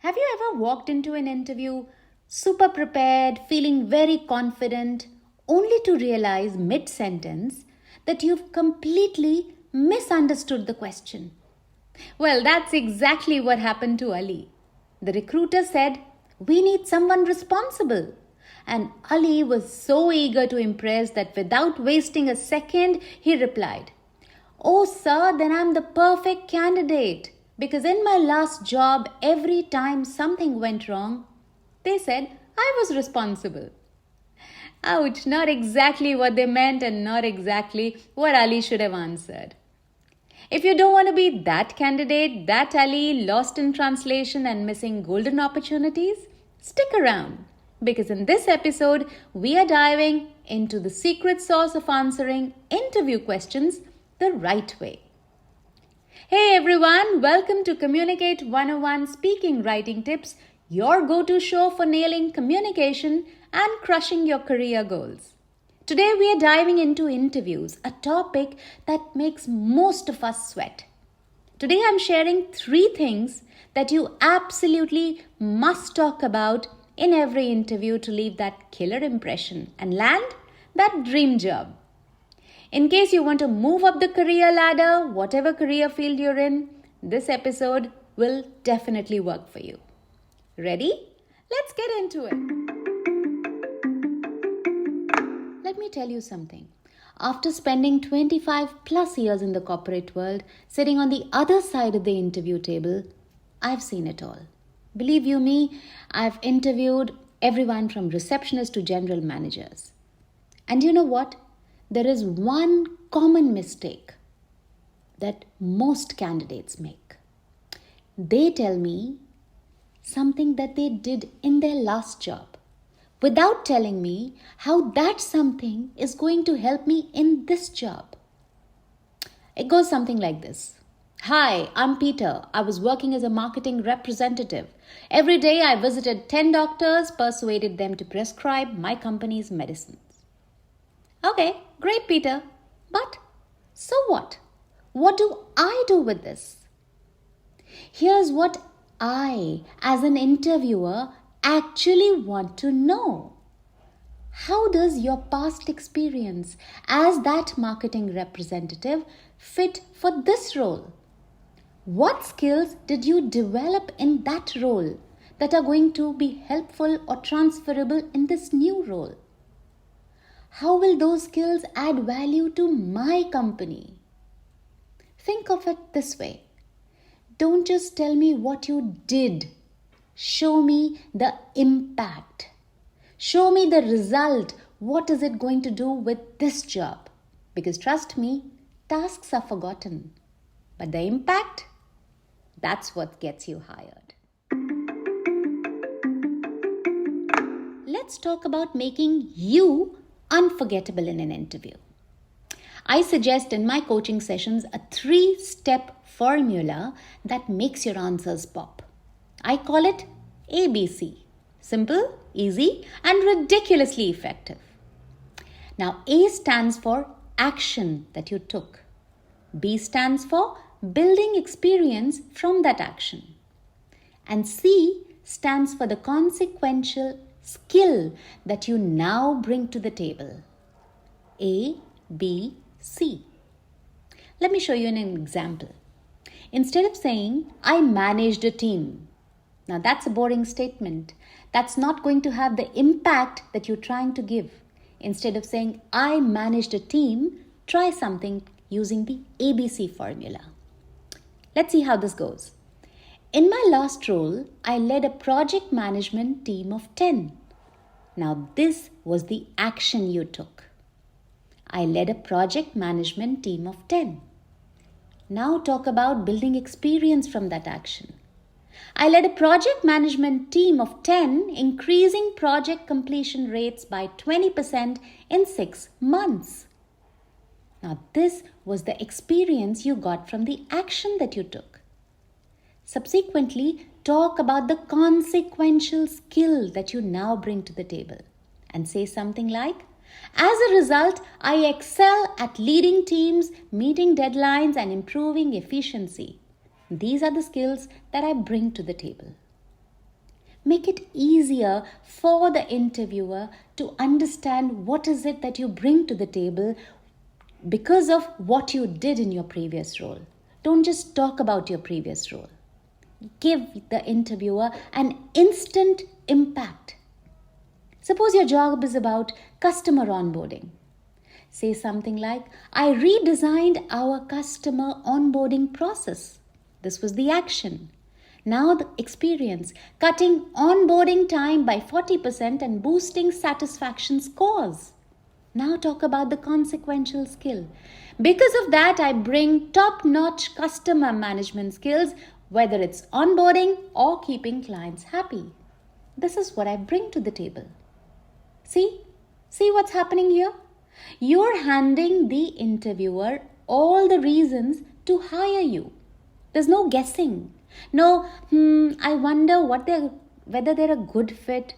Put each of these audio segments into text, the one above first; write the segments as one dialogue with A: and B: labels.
A: Have you ever walked into an interview super prepared, feeling very confident, only to realize mid-sentence that you've completely misunderstood the question? Well, that's exactly what happened to Ali. The recruiter said, "We need someone responsible." And Ali was so eager to impress that without wasting a second, he replied, "Oh, sir, then I'm the perfect candidate. Because in my last job, every time something went wrong, they said I was responsible." Ouch, not exactly what they meant and not exactly what Ali should have answered. If you don't want to be that candidate, that Ali, lost in translation and missing golden opportunities, stick around. Because in this episode, we are diving into the secret sauce of answering interview questions the right way. Hey everyone, welcome to Communicate 101 Speaking Writing Tips, your go-to show for nailing communication and crushing your career goals. Today we are diving into interviews, a topic that makes most of us sweat. Today I'm sharing 3 things that you absolutely must talk about in every interview to leave that killer impression and land that dream job. In case you want to move up the career ladder, whatever career field you're in, this episode will definitely work for you. Ready? Let's get into it. Let me tell you something. After spending 25 plus years in the corporate world, sitting on the other side of the interview table, I've seen it all. Believe you me, I've interviewed everyone from receptionists to general managers. And you know what? There is one common mistake that most candidates make. They tell me something that they did in their last job without telling me how that something is going to help me in this job. It goes something like this. "Hi, I'm Peter. I was working as a marketing representative. Every day I visited 10 doctors, persuaded them to prescribe my company's medicines." Okay, great, Peter. But so what? What do I do with this? Here's what I, as an interviewer, actually want to know. How does your past experience as that marketing representative fit for this role? What skills did you develop in that role that are going to be helpful or transferable in this new role? How will those skills add value to my company? Think of it this way. Don't just tell me what you did. Show me the impact. Show me the result. What is it going to do with this job? Because trust me, tasks are forgotten. But the impact, that's what gets you hired. Let's talk about making you unforgettable in an interview. I suggest in my coaching sessions a 3-step formula that makes your answers pop. I call it ABC. Simple, easy, and ridiculously effective. Now, A stands for action that you took. B stands for building experience from that action. And C stands for the consequential skill that you now bring to the table. A, B, C. Let me show you an example. Instead of saying, "I managed a team." Now that's a boring statement. That's not going to have the impact that you're trying to give. Instead of saying, "I managed a team," try something using the ABC formula. Let's see how this goes. In my last role, I led a project management team of 10. Now this was the action you took. I led a project management team of 10. Now talk about building experience from that action. I led a project management team of 10, increasing project completion rates by 20% in 6 months. Now this was the experience you got from the action that you took. Subsequently, talk about the consequential skill that you now bring to the table and say something like, "As a result, I excel at leading teams, meeting deadlines, and improving efficiency. These are the skills that I bring to the table." Make it easier for the interviewer to understand what is it that you bring to the table because of what you did in your previous role. Don't just talk about your previous role. Give the interviewer an instant impact. Suppose your job is about customer onboarding. Say something like, I redesigned our customer onboarding process. This was the action. Now the experience, cutting onboarding time by 40% and boosting satisfaction scores. Now talk about the consequential skill. Because of that, I bring top-notch customer management skills, whether it's onboarding or keeping clients happy. This is what I bring to the table. See what's happening here? You're handing the interviewer all the reasons to hire you. There's no guessing. No, I wonder whether they're a good fit.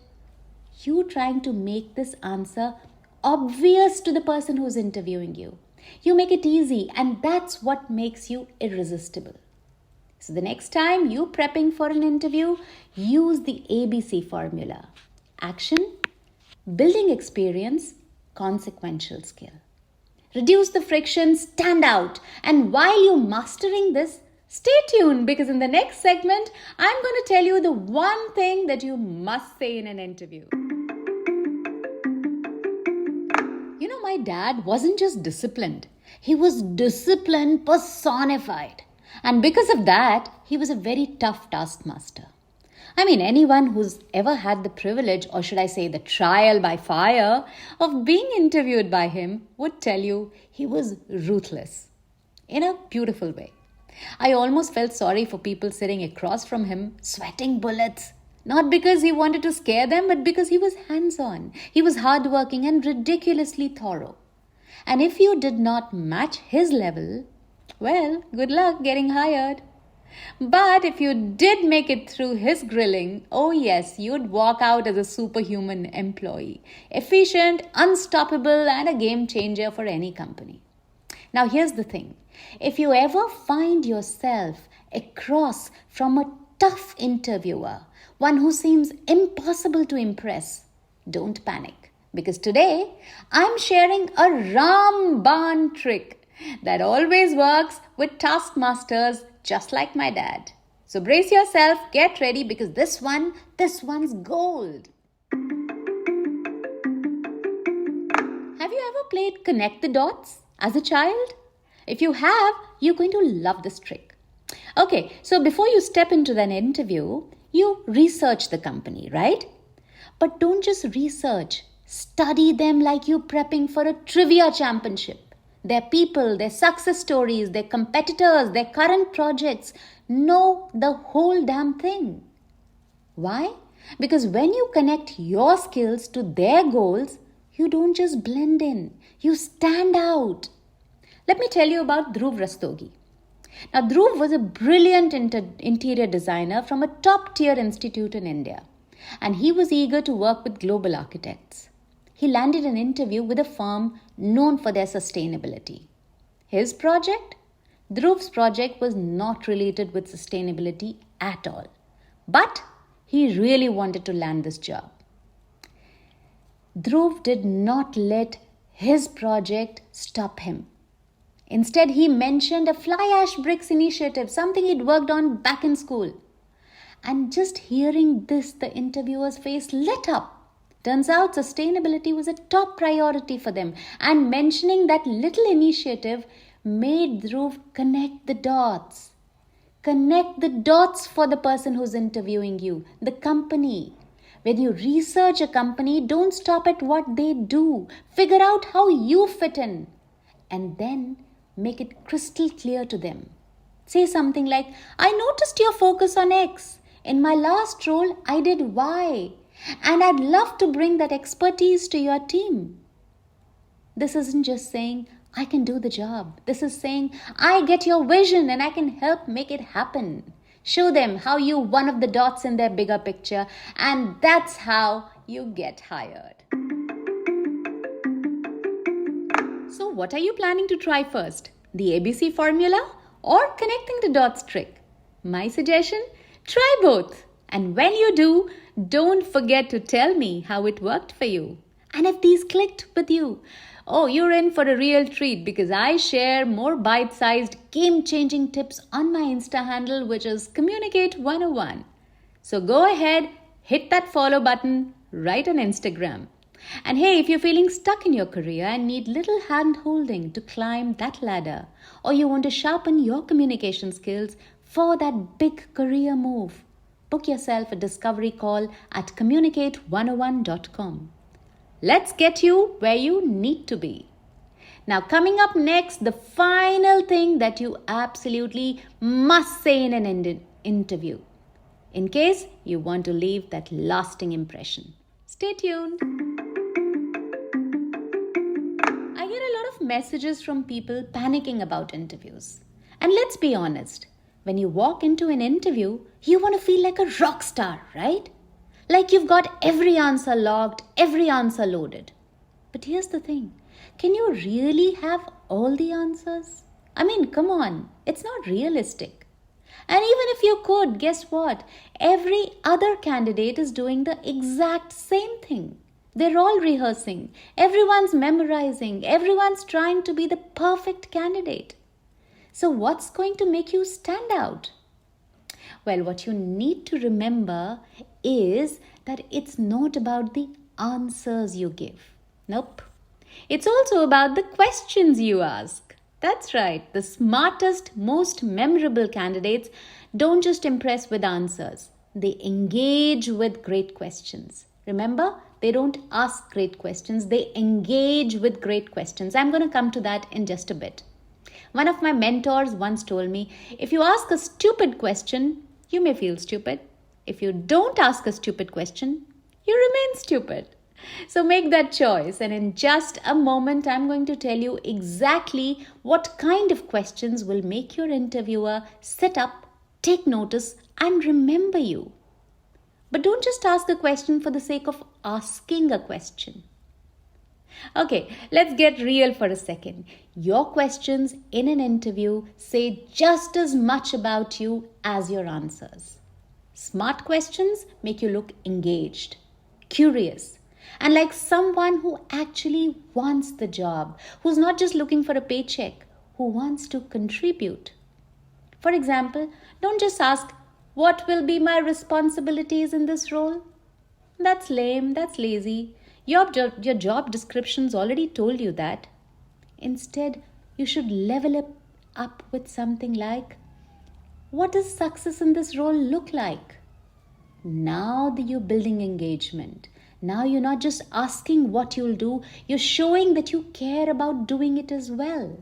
A: You trying to make this answer obvious to the person who's interviewing you. You make it easy, and that's what makes you irresistible. So the next time you're prepping for an interview, use the ABC formula. Action, building experience, consequential skill. Reduce the friction, stand out. And while you're mastering this, stay tuned, because in the next segment, I'm going to tell you the one thing that you must say in an interview. You know, my dad wasn't just disciplined. He was discipline personified. And because of that, he was a very tough taskmaster. I mean, anyone who's ever had the privilege, or should I say the trial by fire, of being interviewed by him would tell you he was ruthless in a beautiful way. I almost felt sorry for people sitting across from him, sweating bullets. Not because he wanted to scare them, but because he was hands-on. He was hardworking and ridiculously thorough. And if you did not match his level, well, good luck getting hired. But if you did make it through his grilling, oh yes, you'd walk out as a superhuman employee. Efficient, unstoppable, and a game changer for any company. Now here's the thing. If you ever find yourself across from a tough interviewer, one who seems impossible to impress, don't panic. Because today, I'm sharing a Ramban trick that always works with taskmasters just like my dad. So brace yourself, get ready, because this one's gold. Have you ever played Connect the Dots as a child? If you have, you're going to love this trick. Okay, so before you step into an interview, you research the company, right? But don't just research. Study them like you're prepping for a trivia championship. Their people, their success stories, their competitors, their current projects. Know the whole damn thing. Why? Because when you connect your skills to their goals, you don't just blend in. You stand out. Let me tell you about Dhruv Rastogi. Now, Dhruv was a brilliant interior designer from a top-tier institute in India. And he was eager to work with global architects. He landed an interview with a firm known for their sustainability. His project? Dhruv's project was not related with sustainability at all. But he really wanted to land this job. Dhruv did not let his project stop him. Instead, he mentioned a fly ash bricks initiative, something he'd worked on back in school. And just hearing this, the interviewer's face lit up. Turns out sustainability was a top priority for them, and mentioning that little initiative made Dhruv connect the dots. Connect the dots for the person who's interviewing you, the company. When you research a company, don't stop at what they do. Figure out how you fit in, and then make it crystal clear to them. Say something like, I noticed your focus on X. In my last role, I did Y. And I'd love to bring that expertise to your team. This isn't just saying, I can do the job. This is saying, I get your vision and I can help make it happen. Show them how you're one of the dots in their bigger picture, and that's how you get hired. So what are you planning to try first? The ABC formula or connecting the dots trick? My suggestion, try both. And when you do, don't forget to tell me how it worked for you. And if these clicked with you, oh, you're in for a real treat because I share more bite-sized, game-changing tips on my Insta handle, which is Communicate 101. So go ahead, hit that follow button right on Instagram. And hey, if you're feeling stuck in your career and need little hand-holding to climb that ladder, or you want to sharpen your communication skills for that big career move, book yourself a discovery call at communicate101.com. Let's get you where you need to be. Now, coming up next, the final thing that you absolutely must say in an interview, in case you want to leave that lasting impression. Stay tuned. I get a lot of messages from people panicking about interviews. And let's be honest, when you walk into an interview, you want to feel like a rock star, right? Like you've got every answer logged, every answer loaded. But here's the thing. Can you really have all the answers? I mean, come on. It's not realistic. And even if you could, guess what? Every other candidate is doing the exact same thing. They're all rehearsing. Everyone's memorizing. Everyone's trying to be the perfect candidate. So what's going to make you stand out? Well, what you need to remember is that it's not about the answers you give. Nope. It's also about the questions you ask. That's right. The smartest, most memorable candidates don't just impress with answers. They engage with great questions. Remember, they don't ask great questions. They engage with great questions. I'm going to come to that in just a bit. One of my mentors once told me, if you ask a stupid question, you may feel stupid. If you don't ask a stupid question, you remain stupid. So make that choice. And in just a moment, I'm going to tell you exactly what kind of questions will make your interviewer sit up, take notice, and remember you. But don't just ask a question for the sake of asking a question. Okay, let's get real for a second. Your questions in an interview say just as much about you as your answers. Smart questions make you look engaged, curious, and like someone who actually wants the job, who's not just looking for a paycheck, who wants to contribute. For example, don't just ask, what will be my responsibilities in this role? That's lame, that's lazy. Your job description's already told you that. Instead, you should level it up with something like, what does success in this role look like? Now that you're building engagement, now you're not just asking what you'll do, you're showing that you care about doing it as well.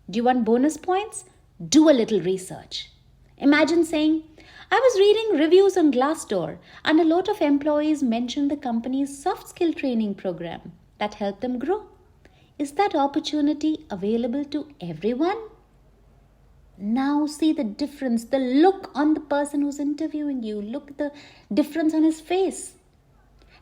A: Do you want bonus points? Do a little research. Imagine saying, I was reading reviews on Glassdoor and a lot of employees mentioned the company's soft skill training program that helped them grow. Is that opportunity available to everyone? Now see the difference, the look on the person who's interviewing you. Look at the difference on his face.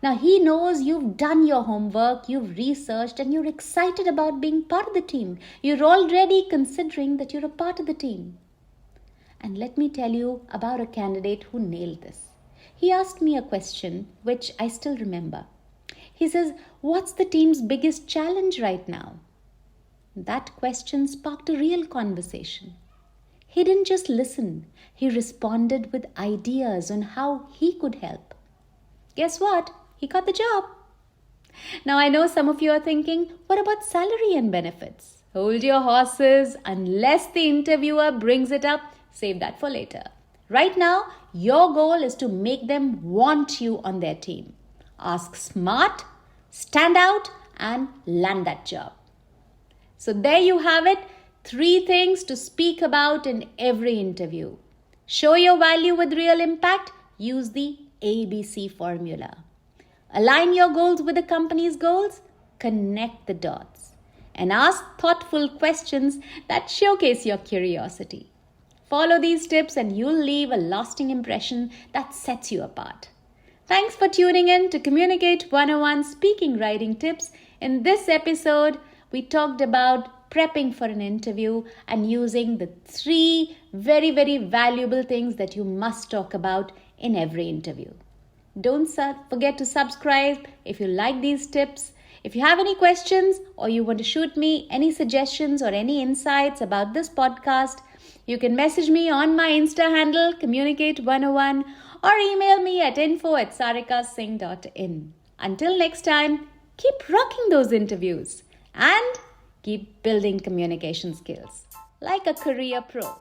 A: Now he knows you've done your homework, you've researched, and you're excited about being part of the team. You're already considering that you're a part of the team. And let me tell you about a candidate who nailed this. He asked me a question which I still remember. He says, what's the team's biggest challenge right now? That question sparked a real conversation. He didn't just listen. He responded with ideas on how he could help. Guess what? He got the job. Now I know some of you are thinking, what about salary and benefits? Hold your horses. Unless the interviewer brings it up, save that for later. Right now, your goal is to make them want you on their team. Ask smart, stand out, and land that job. So there you have it. 3 things to speak about in every interview. Show your value with real impact. Use the ABC formula. Align your goals with the company's goals. Connect the dots. And ask thoughtful questions that showcase your curiosity. Follow these tips and you'll leave a lasting impression that sets you apart. Thanks for tuning in to Communicate 101 Speaking Writing Tips. In this episode, we talked about prepping for an interview and using the 3 very, very valuable things that you must talk about in every interview. Don't forget to subscribe if you like these tips. If you have any questions or you want to shoot me any suggestions or any insights about this podcast, you can message me on my Insta handle, Communicate101, or email me at info@sarikasingh.in. Until next time, keep rocking those interviews and keep building communication skills like a career pro.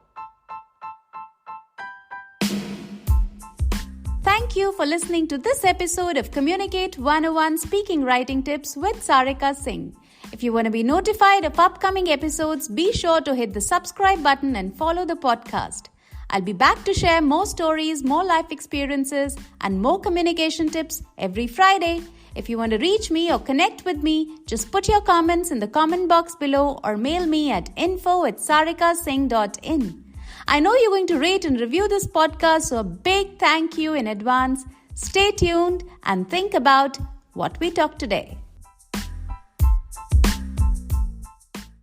A: Thank you for listening to this episode of Communicate 101 Speaking Writing Tips with Sarika Singh. If you want to be notified of upcoming episodes, be sure to hit the subscribe button and follow the podcast. I'll be back to share more stories, more life experiences, and more communication tips every Friday. If you want to reach me or connect with me, just put your comments in the comment box below or mail me at info@sarikasingh.in. I know you're going to rate and review this podcast, so a big thank you in advance. Stay tuned and think about what we talked today.